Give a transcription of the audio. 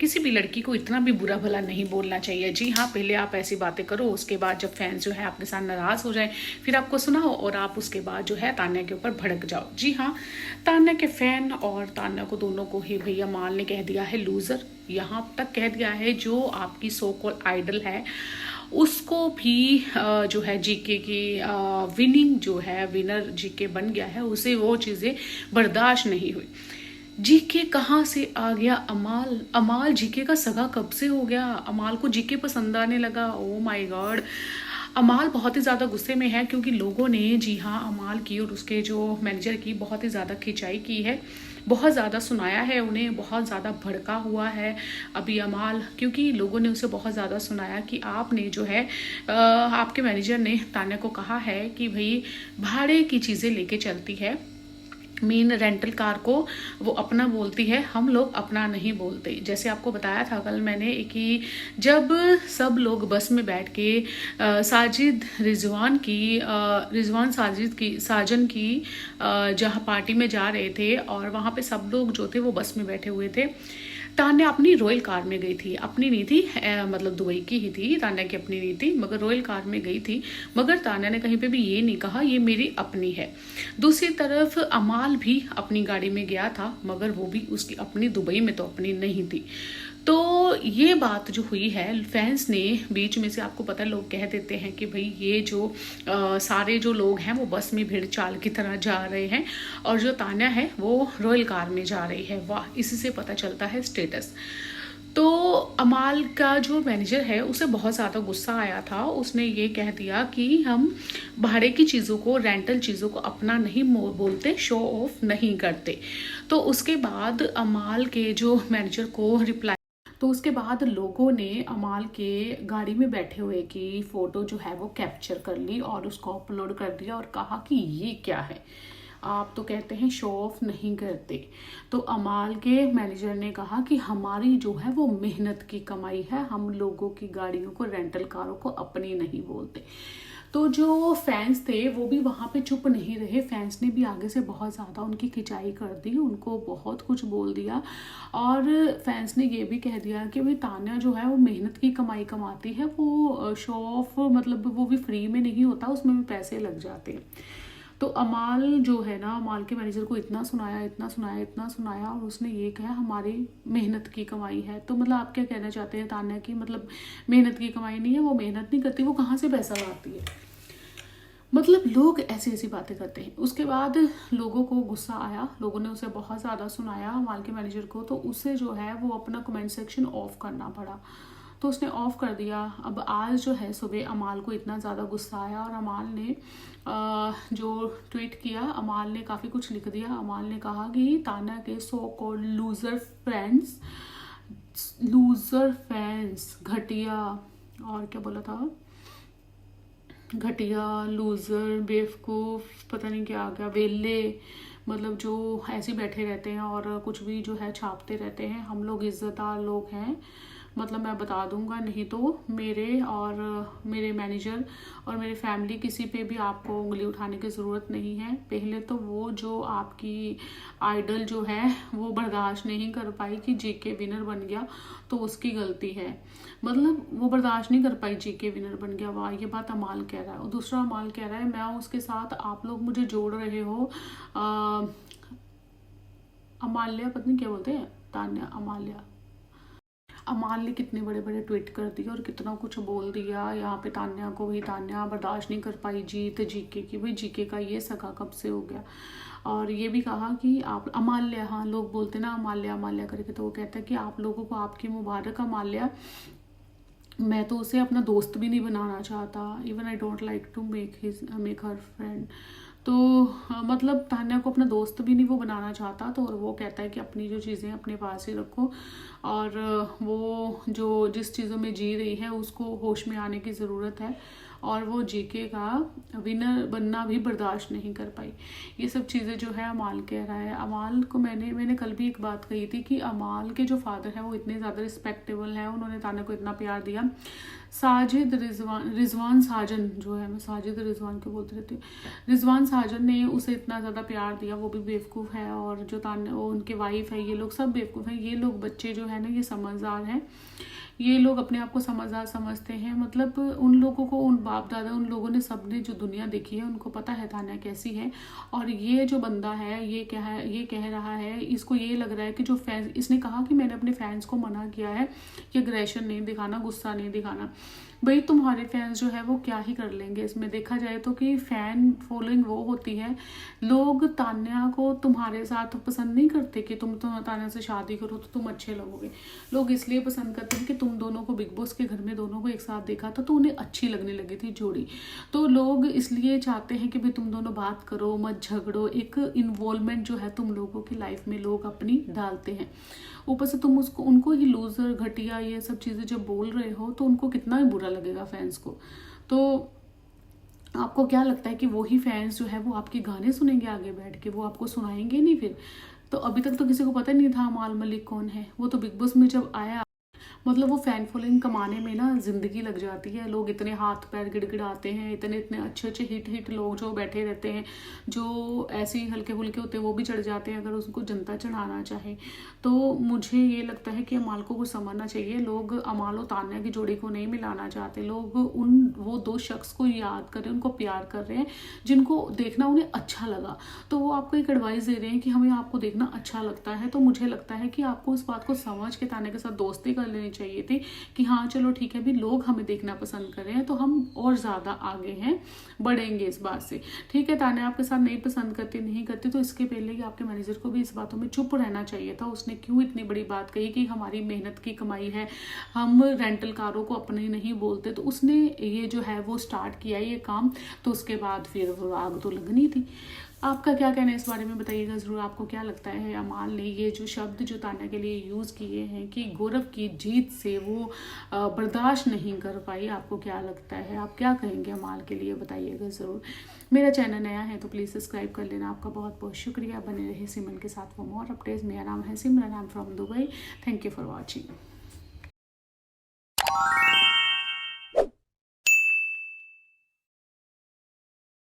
किसी भी लड़की को इतना भी बुरा भला नहीं बोलना चाहिए। जी हाँ, पहले आप ऐसी बातें करो, उसके बाद जब फैंस जो है आपके साथ नाराज़ हो जाए फिर आपको सुनाओ और आप उसके बाद जो है तान्या के ऊपर भड़क जाओ। जी हाँ, तान्या के फैन और तान्या को दोनों को ही भैया माल ने कह दिया है लूज़र। यहाँ तक कह दिया है जो आपकी सो कॉल्ड आइडल है उसको भी जो है जीके की विनिंग जो है विनर जीके बन गया है, उसे वो चीज़ें बर्दाश्त नहीं हुई। जीके कहाँ से आ गया अमाल? अमाल जीके का सगा कब से हो गया? अमाल को जीके पसंद आने लगा। ओ माय गॉड, अमाल बहुत ही ज़्यादा गुस्से में है क्योंकि लोगों ने जी हाँ अमाल की और उसके जो मैनेजर की बहुत ही ज़्यादा खिंचाई की है, बहुत ज़्यादा सुनाया है उन्हें, बहुत ज़्यादा भड़का हुआ है अभी अमाल, क्योंकि लोगों ने उसे बहुत ज़्यादा सुनाया कि आपने जो है आपके मैनेजर ने तान्या को कहा है कि भाई भाड़े की चीज़ें लेके चलती है, मेन रेंटल कार को वो अपना बोलती है, हम लोग अपना नहीं बोलते। जैसे आपको बताया था कल मैंने कि जब सब लोग बस में बैठ के साजिद रिजवान साजन की जहाँ पार्टी में जा रहे थे और वहाँ पे सब लोग जो थे वो बस में बैठे हुए थे, तान्या अपनी रॉयल कार में गई थी, अपनी नहीं थी मतलब दुबई की ही थी, तान्या की अपनी नहीं थी मगर रॉयल कार में गई थी। मगर तान्या ने कहीं पे भी ये नहीं कहा ये मेरी अपनी है। दूसरी तरफ अमाल भी अपनी गाड़ी में गया था मगर वो भी उसकी अपनी, दुबई में तो अपनी नहीं थी। तो ये बात जो हुई है फैंस ने बीच में से, आपको पता है लोग कह देते हैं कि भाई ये जो सारे जो लोग हैं वो बस में भीड़ चाल की तरह जा रहे हैं और जो तान्या है वो रॉयल कार में जा रही है। वाह, इसी से पता चलता है स्टेटस। तो अमाल का जो मैनेजर है उसे बहुत ज़्यादा गुस्सा आया था, उसने ये कह दिया कि हम भाड़े की चीज़ों को, रेंटल चीज़ों को अपना नहीं बोलते, शो ऑफ नहीं करते। तो उसके बाद अमाल के जो मैनेजर को रिप्लाई, तो उसके बाद लोगों ने अमाल के गाड़ी में बैठे हुए की फ़ोटो जो है वो कैप्चर कर ली और उसको अपलोड कर दिया और कहा कि ये क्या है, आप तो कहते हैं शो ऑफ नहीं करते। तो अमाल के मैनेजर ने कहा कि हमारी जो है वो मेहनत की कमाई है, हम लोगों की गाड़ियों को, रेंटल कारों को अपनी नहीं बोलते। तो जो फैंस थे वो भी वहाँ पे चुप नहीं रहे, फैंस ने भी आगे से बहुत ज़्यादा उनकी खिंचाई कर दी, उनको बहुत कुछ बोल दिया और फैंस ने ये भी कह दिया कि भाई तान्या जो है वो मेहनत की कमाई कमाती है, वो शो ऑफ मतलब वो भी फ्री में नहीं होता, उसमें भी पैसे लग जाते हैं। तो अमाल जो है ना, अमाल के मैनेजर को इतना सुनाया, इतना सुनाया, इतना सुनाया और उसने ये कहा हमारी मेहनत की कमाई है। तो मतलब आप क्या कहना चाहते हैं तान्या की मतलब मेहनत की कमाई नहीं है, वो मेहनत नहीं करती, वो कहाँ से पैसा लाती है? मतलब लोग ऐसी ऐसी बातें करते हैं। उसके बाद लोगों को गुस्सा आया, लोगों ने उसे बहुत ज़्यादा सुनाया अमाल के मैनेजर को, तो उसे जो है वो अपना कमेंट सेक्शन ऑफ करना पड़ा। तो उसने ऑफ कर दिया। अब आज जो है सुबह अमाल को इतना ज़्यादा गुस्सा आया और अमाल ने जो ट्वीट किया, अमाल ने काफ़ी कुछ लिख दिया। अमाल ने कहा कि तान्या के सो कॉल्ड लूज़र फैंस घटिया, और क्या बोला था, घटिया, लूज़र, बेवकूफ़, पता नहीं क्या क्या, वेले, मतलब जो ऐसे बैठे रहते हैं और कुछ भी जो है छापते रहते हैं। हम लोग इज़्ज़तदार लोग हैं, मतलब मैं बता दूंगा, नहीं तो मेरे और मेरे मैनेजर और मेरी फैमिली किसी पे भी आपको उंगली उठाने की ज़रूरत नहीं है। पहले तो वो जो आपकी आइडल जो है वो बर्दाश्त नहीं कर पाई कि जीके विनर बन गया, तो उसकी गलती है, मतलब वो बर्दाश्त नहीं कर पाई, जीके विनर बन गया। वाह, ये बात अमाल कह रहा है। और दूसरा अमाल कह रहा है मैं उसके साथ, आप लोग मुझे जोड़ रहे हो, अमाल्या, पता नहीं क्या बोलते हैं, तान्या, अमाल्या, अमाल ने कितने बड़े बड़े ट्वीट कर दिए और कितना कुछ बोल दिया यहाँ पे तान्या को, भी तान्या बर्दाश्त नहीं कर पाई जीत जीके की, भाई जीके का ये सगा कब से हो गया। और ये भी कहा कि आप अमाल्या, हाँ लोग बोलते ना अमाल्या अमाल्या करके, तो वो कहता है कि आप लोगों को आपकी मुबारक अमाल्या, मैं तो उसे अपना दोस्त भी नहीं बनाना चाहता, even I don't like to make her friend. तो मतलब तान्या को अपना दोस्त भी नहीं वो बनाना चाहता, तो और वो कहता है कि अपनी जो चीज़ें अपने पास ही रखो और वो जो जिस चीज़ों में जी रही है उसको होश में आने की ज़रूरत है, और वो जीके का विनर बनना भी बर्दाश्त नहीं कर पाई। ये सब चीज़ें जो है अमाल कह रहा है। अमाल को मैंने कल भी एक बात कही थी कि अमाल के जो फादर हैं वो इतने ज़्यादा रिस्पेक्टेबल हैं, उन्होंने तान्या को इतना प्यार दिया। रिजवान साजन जो है, मैं साजिद रिजवान क्यों बोलती रहती हूँ, रिजवान साजन ने उसे इतना ज़्यादा प्यार दिया, वो भी बेवकूफ़ है, और जो तान्या वो उनके वाइफ है, ये लोग सब बेवकूफ़ हैं। ये लोग बच्चे जो है ना ये समझदार हैं, ये लोग अपने आप को समझदार समझते हैं। मतलब उन लोगों को, उन बाप दादा, उन लोगों ने, सबने जो दुनिया देखी है उनको पता है तान्या कैसी है। और ये जो बंदा है ये क्या है, ये कह रहा है, इसको ये लग रहा है कि जो फैंस, इसने कहा कि मैंने अपने फैंस को मना किया है कि अग्रेशन नहीं दिखाना, गुस्सा नहीं दिखाना। भाई तुम्हारे फैंस जो है वो क्या ही कर लेंगे इसमें, देखा जाए तो कि फैन फॉलोइंग वो होती है। लोग तान्या को तुम्हारे साथ पसंद नहीं करते कि तुम तान्या से शादी करो तो तुम अच्छे लगोगे। लोग इसलिए पसंद करते हैं कि तुम दोनों को बिग बॉस के घर में दोनों को एक साथ देखा था तो उन्हें अच्छी लगने लगी थी जोड़ी। तो लोग इसलिए चाहते हैं कि भाई तुम दोनों बात करो, मत झगड़ो, एक इन्वॉल्वमेंट जो है तुम लोगों की लाइफ में लोग अपनी डालते हैं। ऊपर से तुम उसको, उनको ही लूजर, घटिया, ये सब चीज़ें जब बोल रहे हो तो उनको कितना ही बुरा लगेगा फैंस को। तो आपको क्या लगता है कि वही फैंस जो है वो आपके गाने सुनेंगे आगे बैठ के, वो आपको सुनाएंगे नहीं फिर? तो अभी तक तो किसी को पता नहीं था अमाल मलिक कौन है। वो तो बिग बॉस में जब आया, मतलब वो फैन फॉलोइंग कमाने में ना जिंदगी लग जाती है। लोग इतने हाथ पैर गिड़गिड़ाते हैं, इतने इतने अच्छे अच्छे हिट लोग जो बैठे रहते हैं, जो ऐसे ही हल्के फुल्के होते हैं वो भी चढ़ जाते हैं अगर उसको जनता चढ़ाना चाहे। तो मुझे ये लगता है कि अमाल को कुछ समझना चाहिए। लोग अमाल और तान्या की जोड़ी को नहीं मिलाना चाहते। लोग वो दो शख्स को याद कर रहे हैं, उनको प्यार कर रहे हैं, जिनको देखना उन्हें अच्छा लगा। तो वो आपको एक एडवाइस दे रहे हैं कि हमें आपको देखना अच्छा लगता है। तो मुझे लगता है कि आपको उस बात को समझ के तान्या के साथ दोस्ती कर लेनी चाहिए थी कि हाँ चलो ठीक है, भी लोग हमें देखना पसंद कर रहे हैं तो हम और ज़्यादा आगे हैं, बढ़ेंगे इस बात से। ठीक है, तान्या आपके साथ नहीं पसंद करती, नहीं करती, तो इसके पहले ही आपके मैनेजर को भी इस बातों में चुप रहना चाहिए था। उसने क्यों इतनी बड़ी बात कही कि हमारी मेहनत की कमाई है, हम रेंटल कारों को अपने नहीं बोलते। तो उसने ये जो है वो स्टार्ट किया ये काम, तो उसके बाद फिर वो आग तो लगनी थी। आपका क्या कहना है इस बारे में बताइएगा ज़रूर। आपको क्या लगता है अमाल ने ये जो शब्द जो तान्या के लिए यूज़ किए हैं कि गौरव की जीत से वो बर्दाश्त नहीं कर पाई, आपको क्या लगता है? आप क्या कहेंगे अमाल के लिए, बताइएगा ज़रूर। मेरा चैनल नया है तो प्लीज़ सब्सक्राइब कर लेना। आपका बहुत बहुत शुक्रिया। बने रहे सिमरन के साथ फॉर मोर अपडेट्स। मेरा नाम है Simran, I am from Dubai. Thank you for watching.